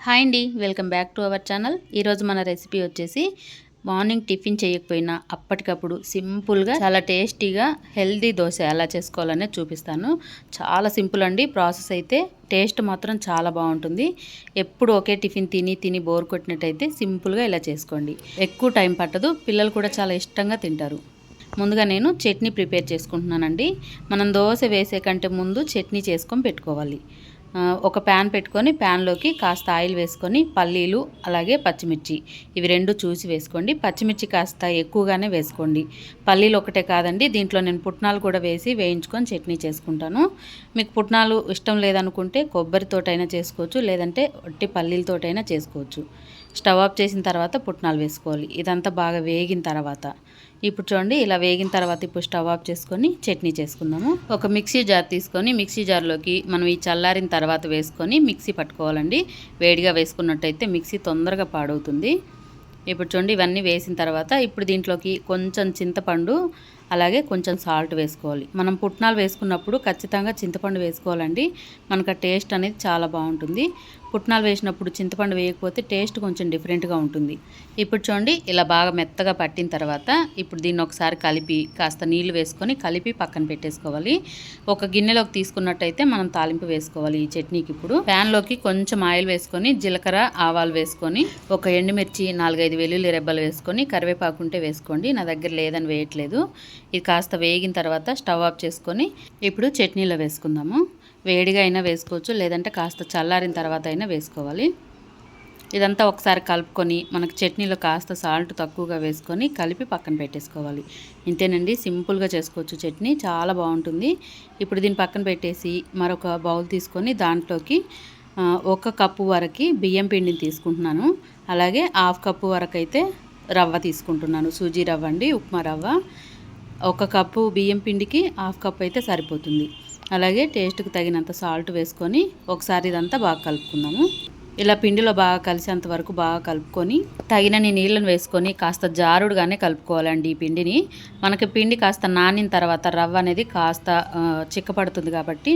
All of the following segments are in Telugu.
హాయ్ అండి, welcome back to our channel. ఈరోజు మన రెసిపీ వచ్చేసి మార్నింగ్ టిఫిన్ చేయకపోయినా అప్పటికప్పుడు సింపుల్గా చాలా టేస్టీగా హెల్దీ దోశ ఎలా చేసుకోవాలనే చూపిస్తాను. చాలా సింపుల్ అండి ప్రాసెస్ అయితే. టేస్ట్ మాత్రం చాలా బాగుంటుంది. ఎప్పుడు ఒకే టిఫిన్ తిని బోర్ కొట్టినట్టయితే సింపుల్గా ఇలా చేసుకోండి. ఎక్కువ టైం పట్టదు, పిల్లలు కూడా చాలా ఇష్టంగా తింటారు. ముందుగా నేను చట్నీ ప్రిపేర్ చేసుకుంటున్నానండి. మనం దోశ వేసే కంటే ముందు చట్నీ చేసుకొని పెట్టుకోవాలి. ఒక ప్యాన్ పెట్టుకొని ప్యాన్లోకి కాస్త ఆయిల్ వేసుకొని పల్లీలు అలాగే పచ్చిమిర్చి ఇవి రెండు చూసి వేసుకోండి. పచ్చిమిర్చి కాస్త ఎక్కువగానే వేసుకోండి. పల్లీలు ఒకటే కాదండి, దీంట్లో నేను పుట్నాలు కూడా వేసి వేయించుకొని చట్నీ చేసుకుంటాను. మీకు పుట్నాలు ఇష్టం లేదనుకుంటే కొబ్బరితోటైనా చేసుకోవచ్చు, లేదంటే ఒట్టి పల్లీలతోటైనా చేసుకోవచ్చు. స్టవ్ ఆఫ్ చేసిన తర్వాత పుట్నాలు వేసుకోవాలి. ఇదంతా బాగా వేగిన తర్వాత ఇప్పుడు చూడండి, ఇలా వేగిన తర్వాత ఇప్పుడు స్టవ్ ఆఫ్ చేసుకొని చట్నీ చేసుకుందాము. ఒక మిక్సీ జార్ తీసుకొని మిక్సీ జార్లోకి మనం ఈ చల్లారిన తర్వాత వేసుకొని మిక్సీ పట్టుకోవాలండి. వేడిగా వేసుకున్నట్టయితే మిక్సీ తొందరగా పాడవుతుంది. ఇప్పుడు చూడండి, ఇవన్నీ వేసిన తర్వాత ఇప్పుడు దీంట్లోకి కొంచెం చింతపండు అలాగే కొంచెం సాల్ట్ వేసుకోవాలి. మనం పుట్నాలు వేసుకున్నప్పుడు ఖచ్చితంగా చింతపండు వేసుకోవాలండి. మనకు ఆ టేస్ట్ అనేది చాలా బాగుంటుంది. పుట్నాలు వేసినప్పుడు చింతపండు వేయకపోతే టేస్ట్ కొంచెం డిఫరెంట్గా ఉంటుంది. ఇప్పుడు చూడండి, ఇలా బాగా మెత్తగా పట్టిన తర్వాత ఇప్పుడు దీన్ని ఒకసారి కలిపి కాస్త నీళ్లు వేసుకొని కలిపి పక్కన పెట్టేసుకోవాలి. ఒక గిన్నెలోకి తీసుకున్నట్టయితే మనం తాలింపు వేసుకోవాలి ఈ చట్నీకి. ఇప్పుడు ప్యాన్లోకి కొంచెం ఆయిల్ వేసుకొని జీలకర్ర ఆవాలు వేసుకొని ఒక ఎండుమిర్చి 4-5 వెల్లుల్లి రెబ్బలు వేసుకొని కరివేపాకు ఉంటే వేసుకోండి. నా దగ్గర లేదని వేయట్లేదు. ఇది కాస్త వేగిన తర్వాత స్టవ్ ఆఫ్ చేసుకొని ఇప్పుడు చట్నీలో వేసుకుందాము. వేడిగా అయినా వేసుకోవచ్చు, లేదంటే కాస్త చల్లారిన తర్వాత అయినా వేసుకోవాలి. ఇదంతా ఒకసారి కలుపుకొని మనకు చట్నీలో కాస్త సాల్ట్ తక్కువగా వేసుకొని కలిపి పక్కన పెట్టేసుకోవాలి. ఇంతేనండి, సింపుల్గా చేసుకోవచ్చు చట్నీ, చాలా బాగుంటుంది. ఇప్పుడు దీన్ని పక్కన పెట్టేసి మరొక బౌల్ తీసుకొని దాంట్లోకి 1 కప్పు వరకు బియ్యం పిండిని తీసుకుంటున్నాను. అలాగే 1/2 కప్పు వరకు అయితే రవ్వ తీసుకుంటున్నాను. సూజీ రవ్వ అండి, ఉప్మా రవ్వ. 1 కప్పు బియ్యం పిండికి 1/2 కప్పు అయితే సరిపోతుంది. అలాగే టేస్ట్కి తగినంత సాల్ట్ వేసుకొని ఒకసారి ఇదంతా బాగా కలుపుకుందాము. ఇలా పిండిలో బాగా కలిసేంత వరకు బాగా కలుపుకొని తగినన్ని నీళ్ళను వేసుకొని కాస్త జారుడుగానే కలుపుకోవాలండి ఈ పిండిని. మనకి పిండి కాస్త నానిన తర్వాత రవ్వ అనేది కాస్త చిక్కపడుతుంది కాబట్టి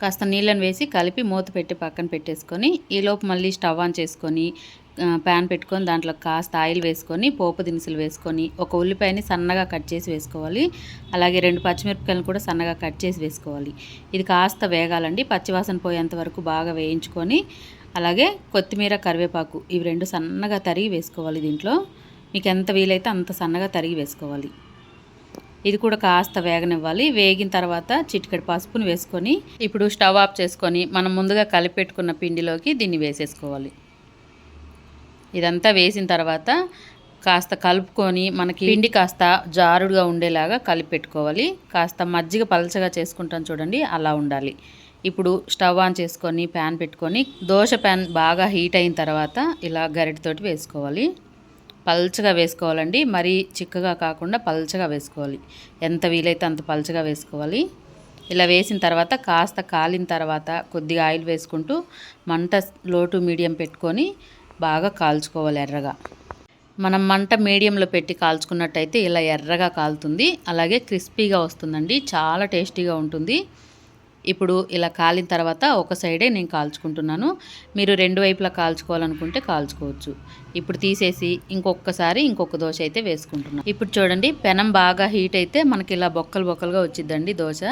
కాస్త నీళ్ళని వేసి కలిపి మూత పెట్టి పక్కన పెట్టేసుకొని ఈలోపు మళ్ళీ స్టవ్ ఆన్ చేసుకొని ప్యాన్ పెట్టుకొని దాంట్లో కాస్త ఆయిల్ వేసుకొని పోపు దినుసులు వేసుకొని ఒక ఉల్లిపాయని సన్నగా కట్ చేసి వేసుకోవాలి. అలాగే 2 పచ్చిమిరపకాయలను కూడా సన్నగా కట్ చేసి వేసుకోవాలి. ఇది కాస్త వేగాలండి, పచ్చివాసన పోయేంత వరకు బాగా వేయించుకొని అలాగే కొత్తిమీర కరివేపాకు ఇవి 2 సన్నగా తరిగి వేసుకోవాలి. దీంట్లో మీకు ఎంత వీలైతే అంత సన్నగా తరిగి వేసుకోవాలి. ఇది కూడా కాస్త వేగనివ్వాలి. వేగిన తర్వాత చిటికెడు పసుపును వేసుకొని ఇప్పుడు స్టవ్ ఆఫ్ చేసుకొని మనం ముందుగా కలిపి పెట్టుకున్న పిండిలోకి దీన్ని వేసేసుకోవాలి. ఇదంతా వేసిన తర్వాత కాస్త కలుపుకొని మనకి పిండి కాస్త జారుడుగా ఉండేలాగా కలిపి పెట్టుకోవాలి. కాస్త మజ్జిగ పలచగా చేసుకుంటాం చూడండి, అలా ఉండాలి. ఇప్పుడు స్టవ్ ఆన్ చేసుకొని ప్యాన్ పెట్టుకొని దోశ ప్యాన్ బాగా హీట్ అయిన తర్వాత ఇలా గరిటెతోటి వేసుకోవాలి. పల్చగా వేసుకోవాలండి, మరీ చిక్కగా కాకుండా పల్చగా వేసుకోవాలి. ఎంత వీలైతే అంత పల్చగా వేసుకోవాలి. ఇలా వేసిన తర్వాత కాస్త కాలిన తర్వాత కొద్దిగా ఆయిల్ వేసుకుంటూ మంట లో టు మీడియం పెట్టుకొని బాగా కాల్చుకోవాలి ఎర్రగా. మనం మంట మీడియంలో పెట్టి కాల్చుకున్నట్టయితే ఇలా ఎర్రగా కాలుతుంది, అలాగే క్రిస్పీగా వస్తుందండి, చాలా టేస్టీగా ఉంటుంది. ఇప్పుడు ఇలా కాలిన తర్వాత ఒక సైడే నేను కాల్చుకుంటున్నాను. మీరు 2 వైపులా కాల్చుకోవాలనుకుంటే కాల్చుకోవచ్చు. ఇప్పుడు తీసేసి ఇంకొక దోశ అయితే వేసుకుంటున్నాను. ఇప్పుడు చూడండి, పెనం బాగా హీట్ అయితే మనకి ఇలా బొక్కలుగా వచ్చిద్దండి దోశ.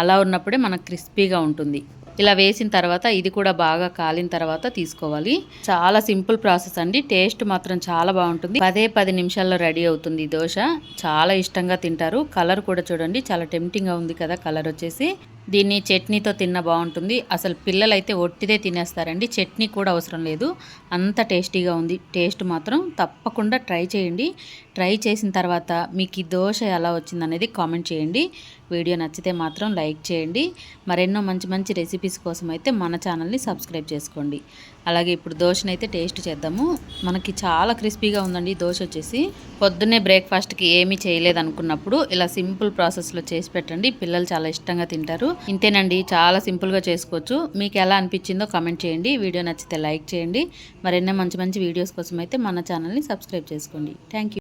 అలా ఉన్నప్పుడే మనకు క్రిస్పీగా ఉంటుంది. ఇలా వేసిన తర్వాత ఇది కూడా బాగా కాలిన తర్వాత తీసుకోవాలి. చాలా సింపుల్ ప్రాసెస్ అండి, టేస్ట్ మాత్రం చాలా బాగుంటుంది. 10 నిమిషాల్లో రెడీ అవుతుంది ఈ దోశ. చాలా ఇష్టంగా తింటారు. కలర్ కూడా చూడండి, చాలా టెంప్టింగ్గా ఉంది కదా కలర్ వచ్చేసి. దీన్ని చట్నీతో తిన్న బాగుంటుంది. అసలు పిల్లలైతే ఒట్టిదే తినేస్తారండి, చట్నీ కూడా అవసరం లేదు, అంత టేస్టీగా ఉంది. టేస్ట్ మాత్రం తప్పకుండా ట్రై చేయండి. ట్రై చేసిన తర్వాత మీకు ఈ దోశ ఎలా వచ్చిందనేది కామెంట్ చేయండి. వీడియో నచ్చితే మాత్రం లైక్ చేయండి. మరెన్నో మంచి రెసిపీస్ కోసం అయితే మన ఛానల్ని సబ్స్క్రైబ్ చేసుకోండి. అలాగే ఇప్పుడు దోశనైతే టేస్ట్ చేద్దాము. మనకి చాలా క్రిస్పీగా ఉందండి దోశ వచ్చేసి. పొద్దున్నే బ్రేక్ఫాస్ట్కి ఏమీ చేయలేదు అనుకున్నప్పుడు ఇలా సింపుల్ ప్రాసెస్లో చేసి పెట్టండి, పిల్లలు చాలా ఇష్టంగా తింటారు. ఇంతేనండి, చాలా సింపుల్గా చేసుకోవచ్చు. మీకు ఎలా అనిపించిందో కామెంట్ చేయండి. వీడియో నచ్చితే లైక్ చేయండి. మరెన్నో మంచి వీడియోస్ కోసం అయితే మన ఛానల్ని సబ్స్క్రైబ్ చేసుకోండి. Thank you.